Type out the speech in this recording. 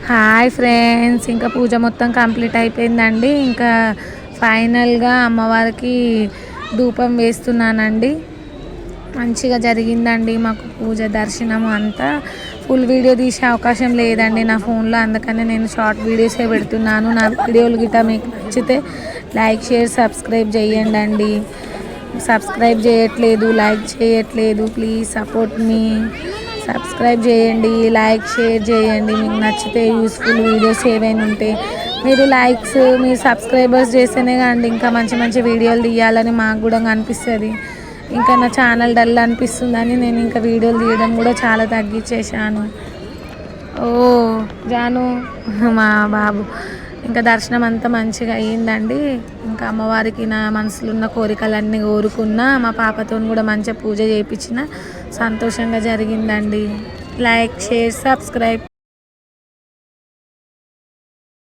Hi friends, ఇంకా పూజ మొత్తం complete అయిపోయిందండి. ఇంకా ఫైనల్గా అమ్మవారికి ధూపం వేస్తున్నానండి. మంచిగా జరిగిందండి మాకు పూజ దర్శనం అంతా. ఫుల్ వీడియో తీసే అవకాశం లేదండి నా ఫోన్లో, అందుకని నేను షార్ట్ వీడియోసే పెడుతున్నాను. నా వీడియోలు గిట్ట మీకు నచ్చితే లైక్ షేర్ సబ్స్క్రైబ్ చేయండి. సబ్స్క్రైబ్ చేయట్లేదు, లైక్ చేయట్లేదు, ప్లీజ్ సపోర్ట్ మీ. సబ్స్క్రైబ్ చేయండి, లైక్ షేర్ చేయండి. మీకు నచ్చితే యూస్ఫుల్ వీడియోస్ ఏవైనా ఉంటే మీరు లైక్స్, మీరు సబ్స్క్రైబర్స్ చేస్తేనే కానీ ఇంకా మంచి మంచి వీడియోలు తీయాలని మాకు కూడా అనిపిస్తుంది. ఇంకా నా ఛానల్ డల్ అనిపిస్తుందని నేను ఇంకా వీడియోలు తీయడం కూడా చాలా తగ్గించేశాను. ఓ జాను మా బాబు. ఇంకా దర్శనం అంతా మంచిగా అయ్యిందండి. ఇంకా అమ్మవారికి నా మనసులో ఉన్న కోరికలన్నీ కోరుకున్నా, మా పాపతో కూడా మంచిగా పూజ చేయించిన, సంతోషంగా జరిగిందండి. Like share subscribe.